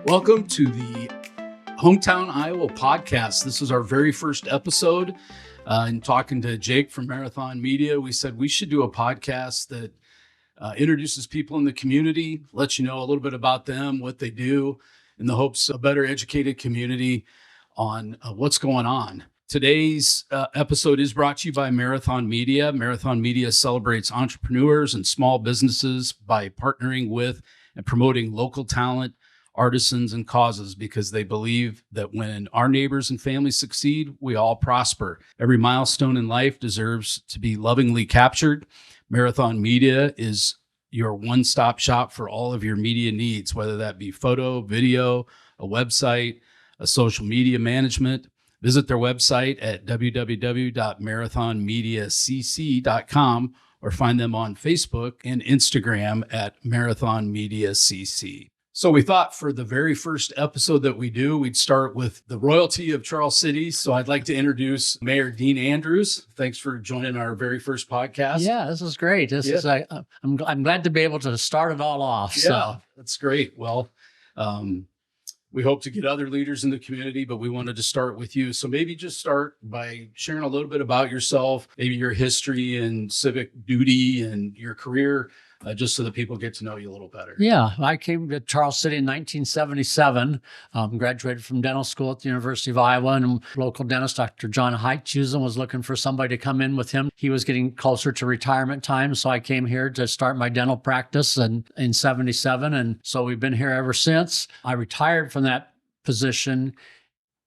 Welcome to the Hometown Iowa podcast. This is our very first episode. And talking to Jake from Marathon Media, we said we should do a podcast that introduces people in the community, lets you know a little bit about them, what they do, in the hopes of a better educated community on what's going on. Today's episode is brought to you by Marathon Media. Marathon Media celebrates entrepreneurs and small businesses by partnering with and promoting local talent, artisans, and causes, because they believe that when our neighbors and families succeed, we all prosper. Every milestone in life deserves to be lovingly captured. Marathon Media is your one-stop shop for all of your media needs, whether that be photo, video, a website, a social media management. Visit their website at www.marathonmediacc.com or find them on Facebook and Instagram at Marathon Media CC. So we thought for the very first episode that we do, we'd start with the royalty of Charles City. So I'd like to introduce Mayor Dean Andrews. Thanks for joining our very first podcast. Yeah, this is great. I'm glad to be able to start it all off. Yeah, So that's great. Well, we hope to get other leaders in the community, but we wanted to start with you. So maybe just start by sharing a little bit about yourself, maybe your history and civic duty and your career, just so that people get to know you a little better. yeah, I came to Charles City in 1977, graduated from dental school at the University of Iowa, and local dentist Dr. John Heichthusen was looking for somebody to come in with him. He was getting closer to retirement time, so I came here to start my dental practice in 77, and so we've been here ever since. I retired from that position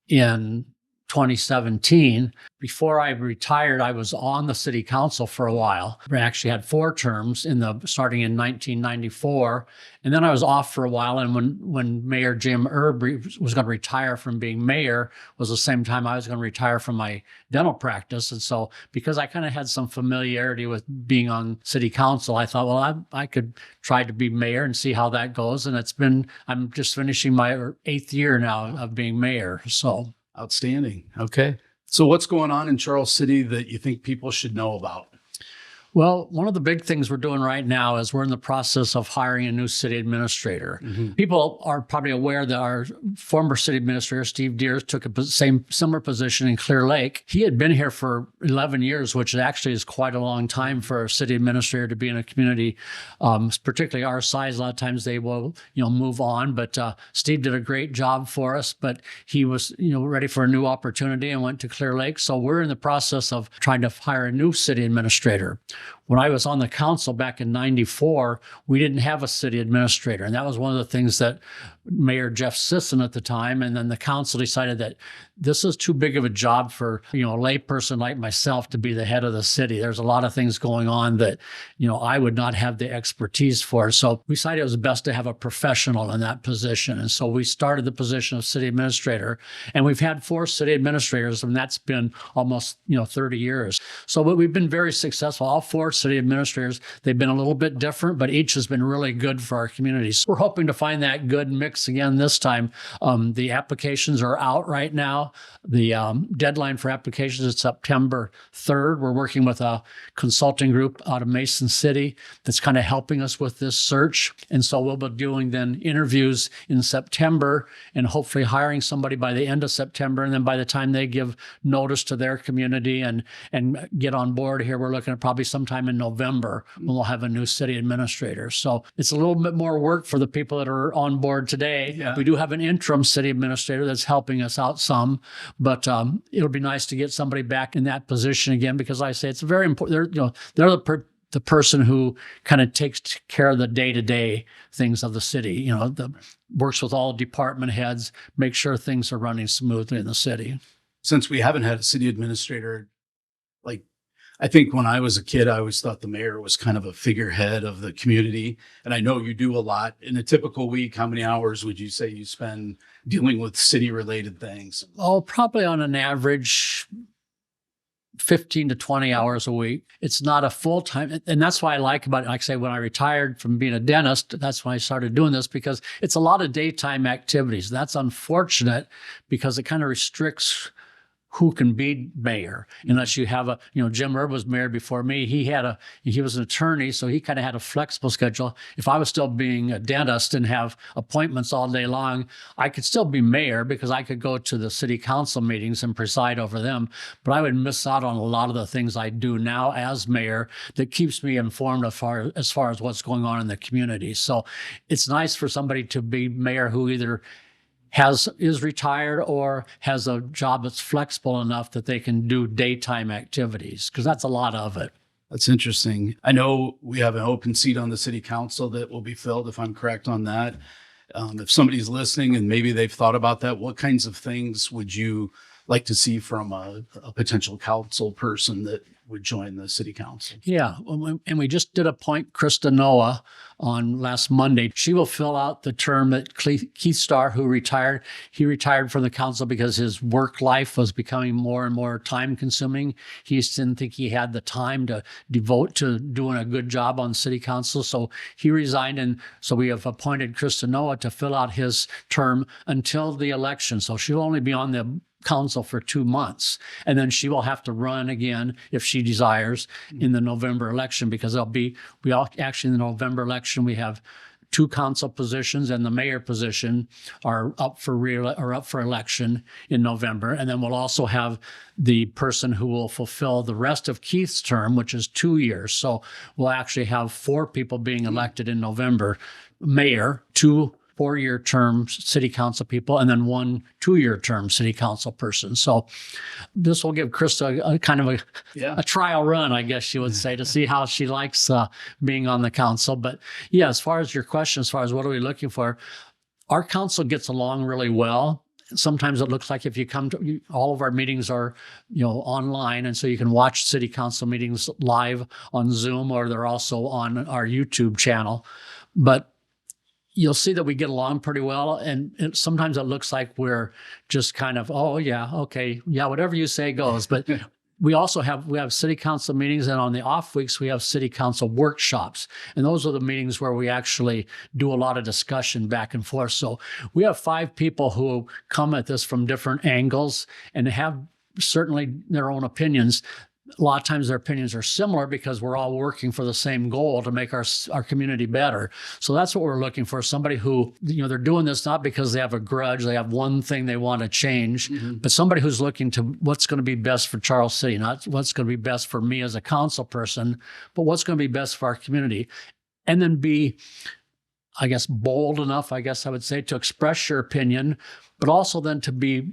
in 2017. Before I retired, I was on the city council for a while. I actually had 4 terms starting in 1994. And then I was off for a while. And when Mayor Jim Erb was going to retire from being mayor, was the same time I was going to retire from my dental practice. And so because I kind of had some familiarity with being on city council, I thought, well, I could try to be mayor and see how that goes. And I'm just finishing my 8th year now of being mayor. So Outstanding. Okay. So what's going on in Charles City that you think people should know about? Well, one of the big things we're doing right now is we're in the process of hiring a new city administrator. Mm-hmm. People are probably aware that our former city administrator, Steve Deers, took a similar position in Clear Lake. He had been here for 11 years, which actually is quite a long time for a city administrator to be in a community, particularly our size. A lot of times they will, move on. But Steve did a great job for us. But he was, ready for a new opportunity and went to Clear Lake. So we're in the process of trying to hire a new city administrator. When I was on the council back in 94, we didn't have a city administrator. And that was one of the things that Mayor Jeff Sisson at the time, and then the council decided that this is too big of a job for, a layperson like myself to be the head of the city. There's a lot of things going on that, I would not have the expertise for. So we decided it was best to have a professional in that position. And so we started the position of city administrator, and we've had 4 city administrators, and that's been almost, 30 years. So we've been very successful. All 4 city administrators, they've been a little bit different, but each has been really good for our communities. We're hoping to find that good mix again this time. The applications are out right now. The deadline for applications is September 3rd. We're working with a consulting group out of Mason City that's kind of helping us with this search. And so we'll be doing then interviews in September and hopefully hiring somebody by the end of September. And then by the time they give notice to their community and get on board here, we're looking at probably sometime in November when we'll have a new city administrator. So it's a little bit more work for the people that are on board today. Yeah. We do have an interim city administrator that's helping us out some, but it'll be nice to get somebody back in that position again, because like I say, it's very important. They're the person who kind of takes care of the day-to-day things of the city, works with all department heads, make sure things are running smoothly in the city. Since we haven't had a city administrator, I think when I was a kid, I always thought the mayor was kind of a figurehead of the community. And I know you do a lot. In a typical week, how many hours would you say you spend dealing with city-related things? Oh, probably on an average 15 to 20 hours a week. It's not a full-time, and that's why I like about it. Like I say, when I retired from being a dentist, that's when I started doing this, because it's a lot of daytime activities. That's unfortunate because it kind of restricts who can be mayor, unless you have Jim Erb was mayor before me. He was an attorney, so he kind of had a flexible schedule. If I was still being a dentist and have appointments all day long, I could still be mayor because I could go to the city council meetings and preside over them, but I would miss out on a lot of the things I do now as mayor that keeps me informed as far as what's going on in the community. So it's nice for somebody to be mayor who either is retired or has a job that's flexible enough that they can do daytime activities, because that's a lot of it. That's interesting. I know we have an open seat on the city council that will be filled, if I'm correct on that. If somebody's listening and maybe they've thought about that, what kinds of things would you like to see from a potential council person that would join the city council? Yeah, and we just did appoint Krista Noah on last Monday. She will fill out the term that Keith Starr, who retired. He retired from the council because his work life was becoming more and more time consuming. He just didn't think he had the time to devote to doing a good job on city council. So he resigned. And so we have appointed Krista Noah to fill out his term until the election. So she'll only be on the council for 2 months, and then she will have to run again if she desires in the November election, because actually in the November election we have 2 council positions, and the mayor position are up for election in November. And then we'll also have the person who will fulfill the rest of Keith's term, which is 2 years. So we'll actually have 4 people being elected in November: mayor, 2 4-year term city council people, and then 1 2-year term city council person. So this will give Krista a kind of a trial run, I guess you would say, to see how she likes being on the council. But yeah, as far as your question, as far as what are we looking for, our council gets along really well. Sometimes it looks like if you come to all of our meetings are, online, and so you can watch city council meetings live on Zoom, or they're also on our YouTube channel. But you'll see that we get along pretty well. And sometimes it looks like we're just kind of, oh yeah, okay, yeah, whatever you say goes. But we also have city council meetings, and on the off weeks we have city council workshops. And those are the meetings where we actually do a lot of discussion back and forth. So we have 5 people who come at this from different angles and have certainly their own opinions. A lot of times their opinions are similar because we're all working for the same goal to make our community better. So that's what we're looking for. Somebody who, they're doing this not because they have a grudge, they have one thing they want to change, but somebody who's looking to what's going to be best for Charles City, not what's going to be best for me as a council person, but what's going to be best for our community. And then be, I guess, bold enough, I guess I would say, to express your opinion, but also then to be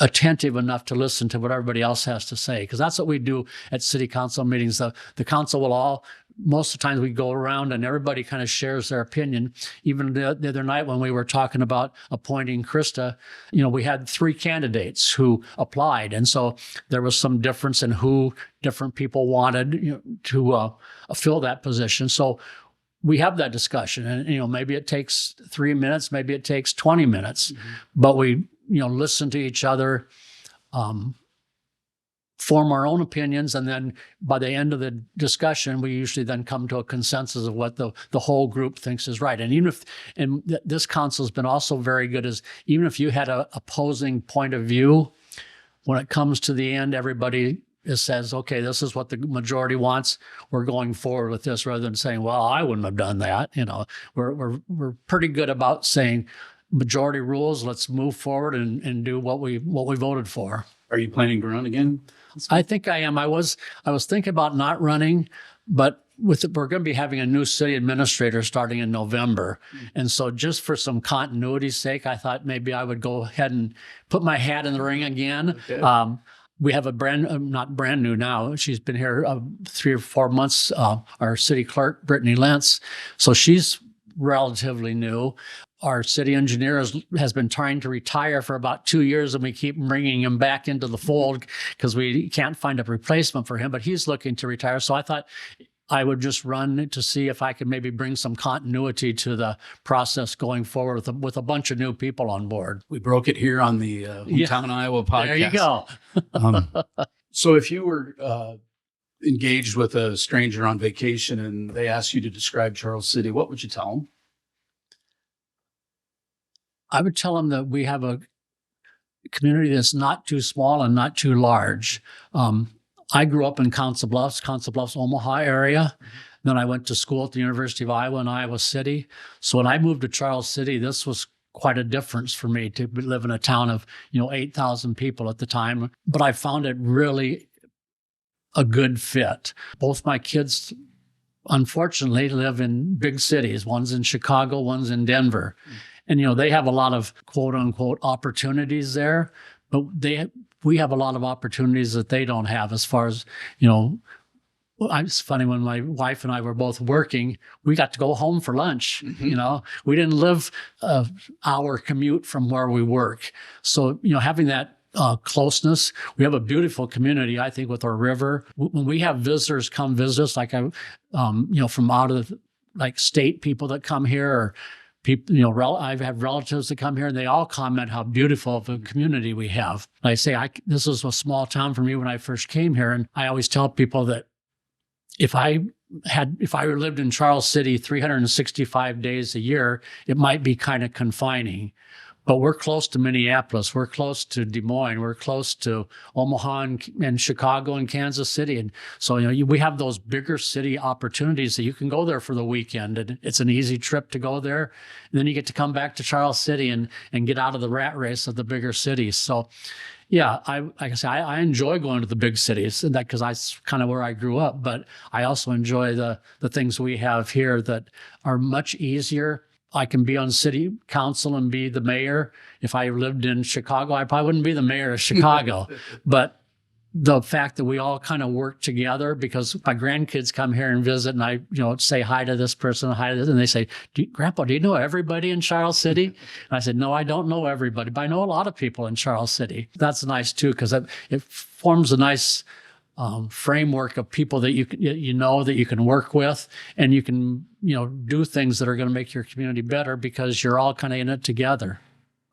attentive enough to listen to what everybody else has to say, because that's what we do at city council meetings. The council will most of the times we go around and everybody kind of shares their opinion. Even the other night when we were talking about appointing Krista, we had 3 candidates who applied. And so there was some difference in who different people wanted to fill that position. So we have that discussion, and maybe it takes 3 minutes, maybe it takes 20 minutes, but we listen to each other, form our own opinions, and then by the end of the discussion, we usually then come to a consensus of what the whole group thinks is right. And this council has been also very good, is even if you had an opposing point of view, when it comes to the end, everybody says, okay, this is what the majority wants, we're going forward with this, rather than saying, well, I wouldn't have done that. We're pretty good about saying, majority rules, let's move forward and do what we voted for. Are you planning to run again? I think I am. I was thinking about not running, but we're going to be having a new city administrator starting in November. And so just for some continuity's sake, I thought maybe I would go ahead and put my hat in the ring again. Okay. We have not brand new now. She's been here 3 or 4 months, our city clerk, Brittany Lentz. So she's relatively new. Our city engineer has been trying to retire for about 2 years, and we keep bringing him back into the fold because we can't find a replacement for him, but he's looking to retire. So I thought I would just run to see if I could maybe bring some continuity to the process going forward with a bunch of new people on board. We broke it here on the Hometown Iowa podcast. There you go. So if you were engaged with a stranger on vacation and they asked you to describe Charles City, what would you tell them? I would tell them that we have community that's not too small and not too large. I grew up in Council Bluffs, Omaha area. Then I went to school at the University of Iowa in Iowa City. So when I moved to Charles City, this was quite a difference for me to live in a town of, 8,000 people at the time. But I found it really a good fit. Both my kids, unfortunately, live in big cities. One's in Chicago, one's in Denver. And, they have a lot of quote unquote opportunities there, but we have a lot of opportunities that they don't have as far as, it's funny, when my wife and I were both working, we got to go home for lunch. We didn't live an hour commute from where we work. So, having that closeness, we have a beautiful community, I think, with our river. When we have visitors come visit us, like from out of state people that come here, or people, I've had relatives that come here and they all comment how beautiful of a community we have. I say, this is a small town for me when I first came here. And I always tell people that if I lived in Charles City 365 days a year, it might be kind of confining. But we're close to Minneapolis. We're close to Des Moines. We're close to Omaha and Chicago and Kansas City. And so, we have those bigger city opportunities that you can go there for the weekend. And it's an easy trip to go there. And then you get to come back to Charles City and get out of the rat race of the bigger cities. So, yeah, like I say, I enjoy going to the big cities, and that because that's kind of where I grew up. But I also enjoy the things we have here that are much easier. I can be on city council and be the mayor. If I lived in Chicago, I probably wouldn't be the mayor of Chicago. But the fact that we all kind of work together, because my grandkids come here and visit, and I, say hi to this person, hi to this, and they say, Grandpa, do you know everybody in Charles City? And I said, no, I don't know everybody, but I know a lot of people in Charles City. That's nice too, because it forms a nice framework of people that that you can work with, and you can do things that are going to make your community better because you're all kind of in it together.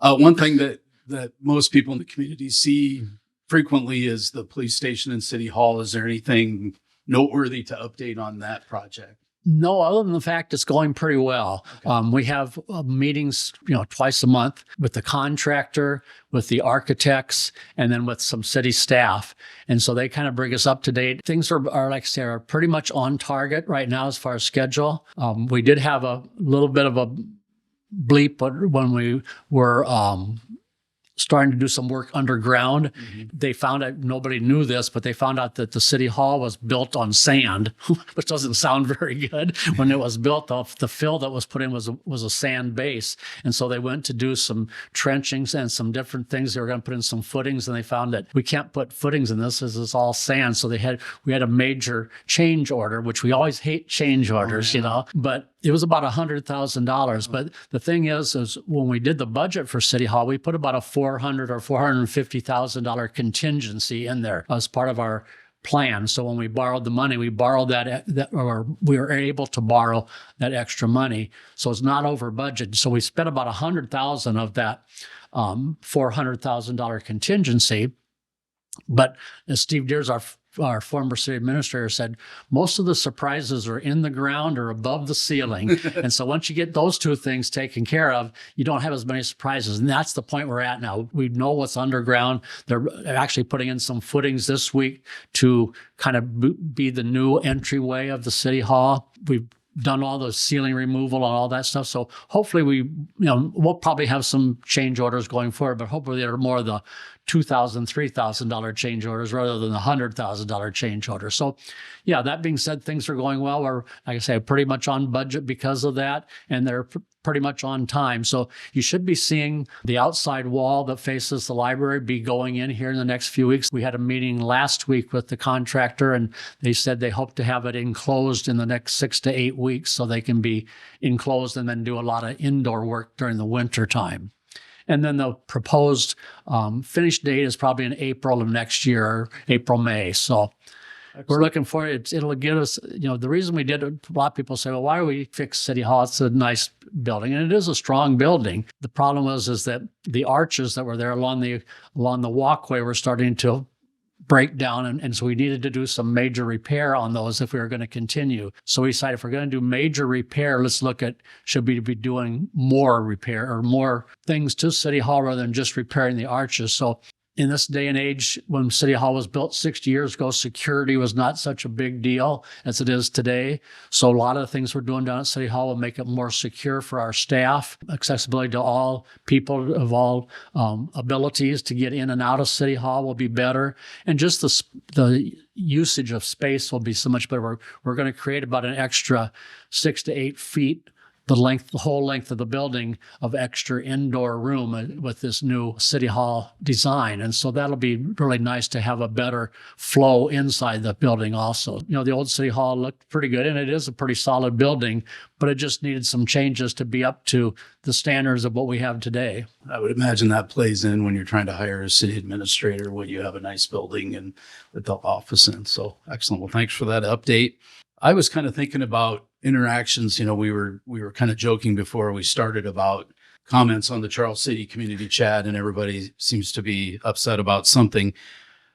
One thing that most people in the community see frequently is the police station and City Hall. Is there anything noteworthy to update on that project? No, other than the fact it's going pretty well. Okay. We have meetings, twice a month with the contractor, with the architects, and then with some city staff. And so they kind of bring us up to date. Things are like I say, are pretty much on target right now as far as schedule. We did have a little bit of a bleep when we were starting to do some work underground. Mm-hmm. They found out, nobody knew this, but they found out that the city hall was built on sand, which doesn't sound very good. When it was built, the fill that was put in was a sand base. And so they went to do some trenchings and some different things. They were going to put in some footings, and they found that we can't put footings in this, as it's all sand. So we had a major change order, which we always hate change orders, but it was about $100,000. But the thing is when we did the budget for City Hall, we put about a $400,000 or $450,000 contingency in there as part of our plan. So when we borrowed the money, we borrowed or we were able to borrow that extra money. So it's not over budget. So we spent about $100,000 of that $400,000 contingency. But as Steve Deers, our former city administrator, said, most of the surprises are in the ground or above the ceiling. And so once you get those two things taken care of, you don't have as many surprises. And that's the point we're at now. We know what's underground. They're actually putting in some footings this week to kind of be the new entryway of the city hall. We've done all the ceiling removal and all that stuff. So hopefully we'll probably have some change orders going forward, but hopefully they're more the $2,000, $3,000 change orders rather than the $100,000 change order. So yeah, that being said, things are going well. We're, like I say, pretty much on budget because of that, and they're pretty much on time. So you should be seeing the outside wall that faces the library be going in here in the next few weeks. We had a meeting last week with the contractor, and they said they hope to have it enclosed in the next 6 to 8 weeks so they can be enclosed and then do a lot of indoor work during the winter time. And then the proposed finish date is probably in April of next year, April, May. So excellent. We're looking for it. It'll give us, the reason we did it, a lot of people say, well, why do we fix City Hall? It's a nice building, and it is a strong building. The problem is that the arches that were there along the walkway were starting to breakdown. And so we needed to do some major repair on those if we were going to continue. So we decided if we're going to do major repair, let's look at, should we be doing more repair or more things to City Hall rather than just repairing the arches. So in this day and age, when City Hall was built 60 years ago, security was not such a big deal as it is today. So a lot of the things we're doing down at City Hall will make it more secure for our staff, accessibility to all people of all abilities to get in and out of City Hall will be better. And just the usage of space will be so much better. We're going to create about an extra 6 to 8 feet the whole length of the building of extra indoor room with this new City Hall design. And so that'll be really nice to have a better flow inside the building also. The old City Hall looked pretty good, and it is a pretty solid building, but it just needed some changes to be up to the standards of what we have today. I would imagine that plays in when you're trying to hire a city administrator, when you have a nice building and the office in. So excellent. Well, thanks for that update. I was kind of thinking about interactions. We were kind of joking before we started about comments on the Charles City community chat, and everybody seems to be upset about something.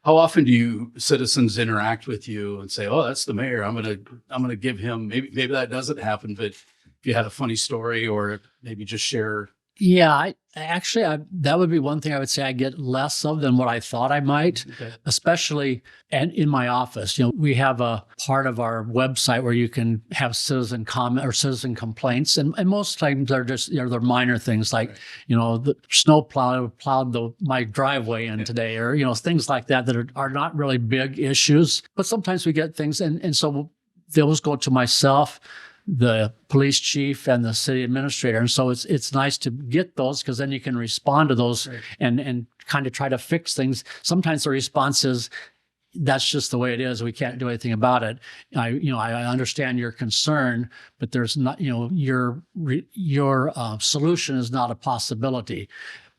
How often do you citizens interact with you and say, "Oh, that's the mayor. I'm gonna give him." Maybe that doesn't happen, but if you had a funny story or maybe just share. Yeah, that would be one thing I would say I get less of than what I thought I might, especially and in my office. We have a part of our website where you can have citizen comment or citizen complaints, and most times they're just they're minor things like the snow plowed my driveway in today, or things like that are not really big issues. But sometimes we get things, and so those go to myself, the police chief, and the city administrator. And so it's nice to get those, because then you can respond to those and kind of try to fix things. Sometimes the response is, that's just the way it is. We can't do anything about it. I understand your concern, but there's not, your solution is not a possibility.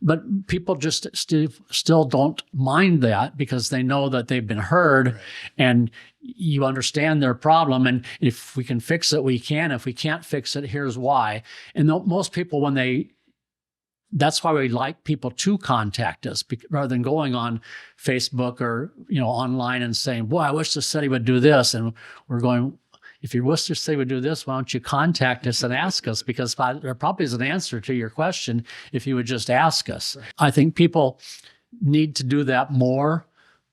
But people just still don't mind that, because they know that they've been heard, and you understand their problem. And if we can fix it, we can. If we can't fix it, here's why. And most people, that's why we like people to contact us, rather than going on Facebook or online and saying, "Boy, I wish the city would do this." And we're going, if you wish the city would do this, why don't you contact us and ask us? Because there probably is an answer to your question if you would just ask us. Right. I think people need to do that more.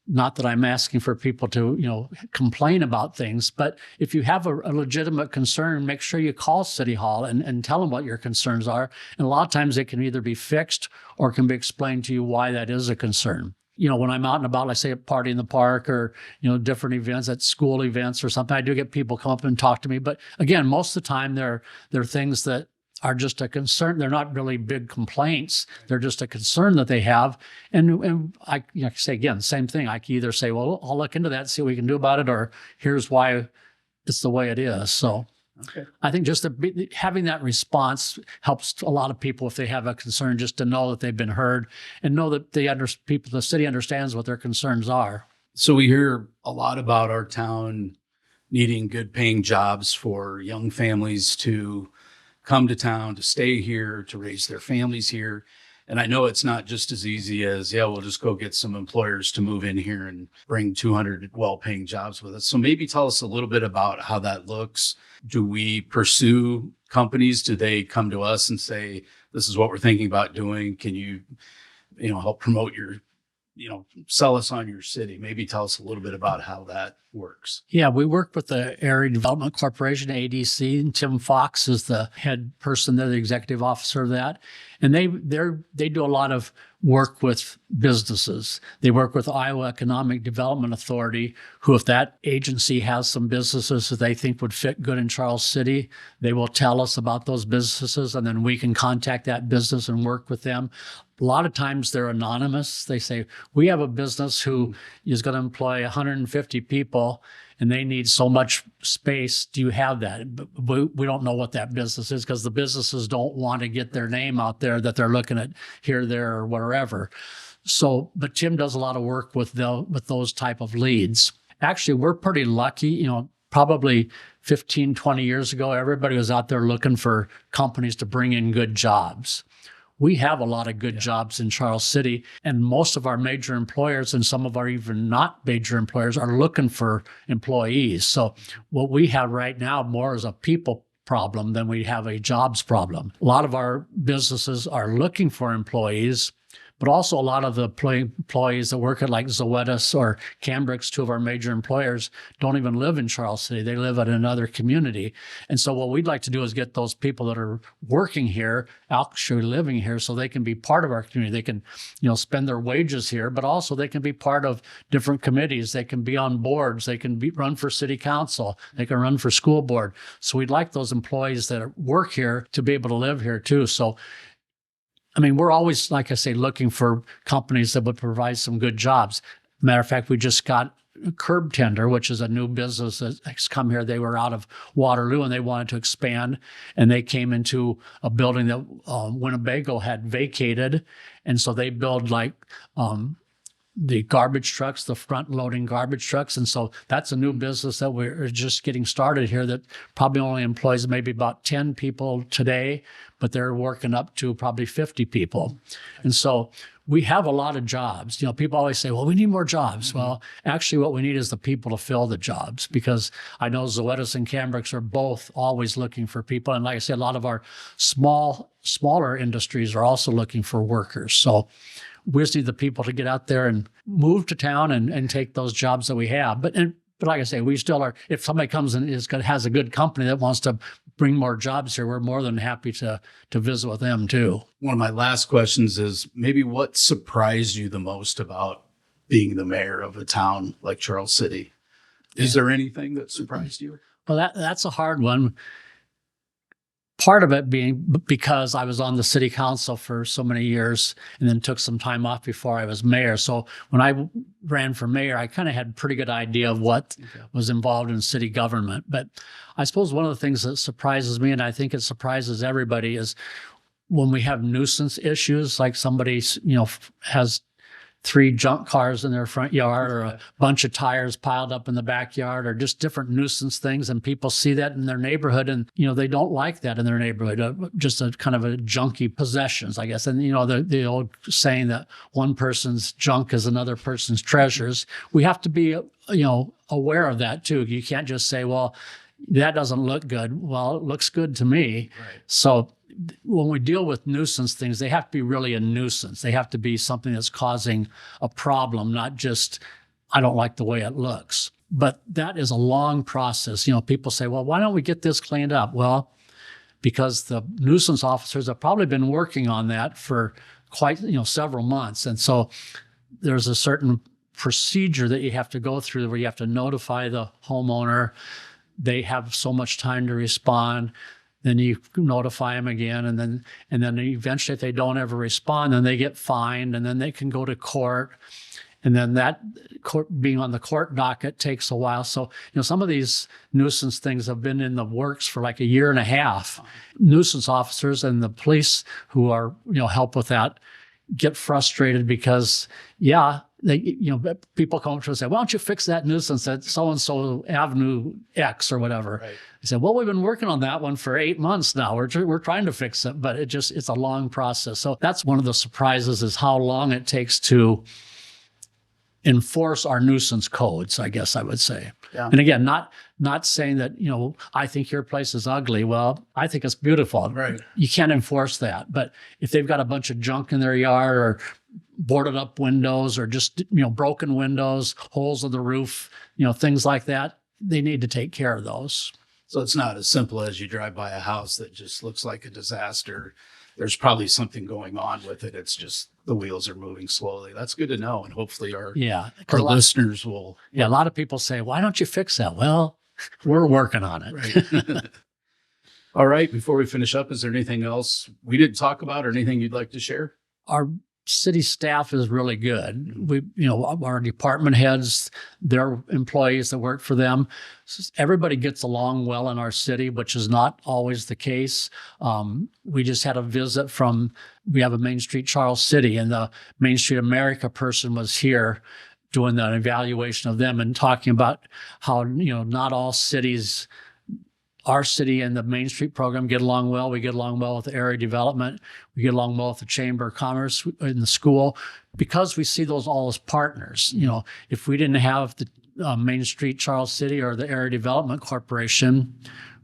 Not that I'm asking for people to, complain about things, but if you have a legitimate concern, make sure you call City Hall and tell them what your concerns are. And a lot of times it can either be fixed or can be explained to you why that is a concern. When I'm out and about, like say a party in the park or, different events, at school events or something, I do get people come up and talk to me. But again, most of the time they're things that are just a concern. They're not really big complaints. They're just a concern that they have. And I say, again, same thing. I can either say, well, I'll look into that, see what we can do about it, or here's why it's the way it is. So I think just having that response helps a lot of people if they have a concern, just to know that they've been heard and know that the city understands what their concerns are. So we hear a lot about our town needing good paying jobs for young families to come to town, to stay here, to raise their families here. And I know it's not just as easy as, we'll just go get some employers to move in here and bring 200 well-paying jobs with us. So maybe tell us a little bit about how that looks. Do we pursue companies? Do they come to us and say, this is what we're thinking about doing? Can you, help promote sell us on your city? Maybe tell us a little bit about how that works. Yeah, we work with the Area Development Corporation, ADC, and Tim Fox is the head person there, the executive officer of that. And they do a lot of work with businesses. They work with Iowa Economic Development Authority, who, if that agency has some businesses that they think would fit good in Charles City, they will tell us about those businesses, and then we can contact that business and work with them. A lot of times they're anonymous. They say, we have a business who is going to employ 150 people and they need so much space. Do you have that? But we don't know what that business is, because the businesses don't want to get their name out there that they're looking at here, there, or wherever. So, but Tim does a lot of work with those type of leads. Actually, we're pretty lucky. Probably 15, 20 years ago, everybody was out there looking for companies to bring in good jobs. we have a lot of good jobs in Charles City, and most of our major employers and some of our even not major employers are looking for employees. So what we have right now more is a people problem than we have a jobs problem. A lot of our businesses are looking for employees, but also a lot of the employees that work at like Zoetis or Cambrix, two of our major employers, don't even live in Charles City. They live at another community. And so what we'd like to do is get those people that are working here, actually living here, so they can be part of our community. They can, spend their wages here, but also they can be part of different committees. They can be on boards. They can run for city council. They can run for school board. So we'd like those employees that work here to be able to live here too. So we're always, like I say, looking for companies that would provide some good jobs. Matter of fact, we just got Curb Tender, which is a new business that's come here. They were out of Waterloo and they wanted to expand, and they came into a building that Winnebago had vacated. And so they build the garbage trucks, the front loading garbage trucks. And so that's a new business that we're just getting started here that probably only employs maybe about 10 people today, but they're working up to probably 50 people. And so we have a lot of jobs. People always say, well, we need more jobs. Mm-hmm. Well, actually what we need is the people to fill the jobs, because I know Zoetis and Cambrix are both always looking for people. And like I said, a lot of our smaller industries are also looking for workers. So we just need the people to get out there and move to town and take those jobs that we have. But like I say, we still are, if somebody comes and has a good company that wants to bring more jobs here, we're more than happy to visit with them too. One of my last questions is maybe what surprised you the most about being the mayor of a town like Charles City? Is there anything that surprised you? Well, that's a hard one. Part of it being because I was on the city council for so many years and then took some time off before I was mayor. So when I ran for mayor, I kind of had a pretty good idea of what was involved in city government. But I suppose one of the things that surprises me, and I think it surprises everybody, is when we have nuisance issues, like somebody, has 3 junk cars in their front yard, or a bunch of tires piled up in the backyard, or just different nuisance things. And people see that in their neighborhood and, they don't like that in their neighborhood, just a kind of a junky possessions, I guess. And, the old saying that one person's junk is another person's treasures. We have to be, aware of that too. You can't just say, well, that doesn't look good. Well, it looks good to me. Right. So when we deal with nuisance things, they have to be really a nuisance. They have to be something that's causing a problem, not just, I don't like the way it looks. But that is a long process. People say, well, why don't we get this cleaned up? Well, because the nuisance officers have probably been working on that for quite, several months. And so there's a certain procedure that you have to go through where you have to notify the homeowner. They have so much time to respond. Then you notify them again, and then eventually, if they don't ever respond, then they get fined, and then they can go to court, and then that court, being on the court docket, takes a while. So some of these nuisance things have been in the works for like a year and a half. Nuisance officers and the police who are help with that get frustrated because people come up to us and say, why don't you fix that nuisance at so-and-so Avenue X or whatever. Right. I said, well, we've been working on that one for 8 months now. We're trying to fix it, but it's a long process. So that's one of the surprises, is how long it takes to enforce our nuisance codes, I guess I would say. Yeah. And again, not saying that, I think your place is ugly. Well, I think it's beautiful. Right. You can't enforce that. But if they've got a bunch of junk in their yard, or boarded up windows, or just, broken windows, holes in the roof, things like that, they need to take care of those. So it's not as simple as you drive by a house that just looks like a disaster. There's probably something going on with it. It's just the wheels are moving slowly. That's good to know. And hopefully our listeners will. Yeah, a lot of people say, why don't you fix that? Well, we're working on it. Right. All right. Before we finish up, is there anything else we didn't talk about or anything you'd like to share? Our city staff is really good. We, our department heads, their employees that work for them, everybody gets along well in our city, which is not always the case. We just had a visit we have a Main Street Charles City, and the Main Street America person was here doing an evaluation of them and talking about how, not all cities our city and the Main Street program get along well. We get along well with the area development. We get along well with the Chamber of Commerce in the school, because we see those all as partners. You know, if we didn't have the Main Street Charles City or the Area Development Corporation,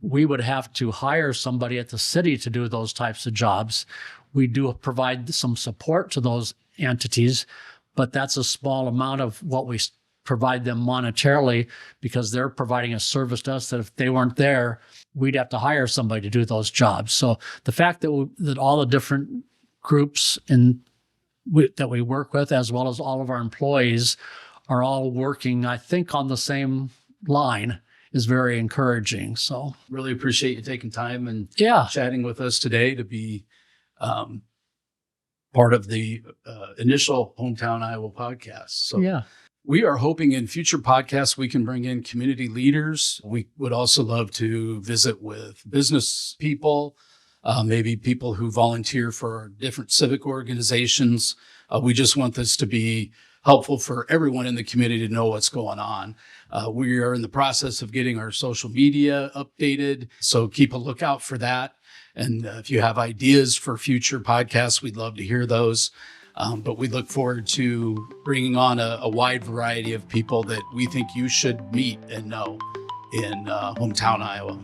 we would have to hire somebody at the city to do those types of jobs. We do provide some support to those entities, but that's a small amount of what we provide them monetarily, because they're providing a service to us that if they weren't there, we'd have to hire somebody to do those jobs. So the fact that that all the different groups that we work with, as well as all of our employees, are all working, I think, on the same line is very encouraging. So really appreciate you taking time and yeah, chatting with us today to be part of the initial Hometown Iowa podcast. So yeah. we are hoping in future podcasts we can bring in community leaders. We would also love to visit with business people, maybe people who volunteer for different civic organizations. We just want this to be helpful for everyone in the community to know what's going on. We are in the process of getting our social media updated, so keep a lookout for that. And if you have ideas for future podcasts, we'd love to hear those. But we look forward to bringing on a wide variety of people that we think you should meet and know in Hometown Iowa.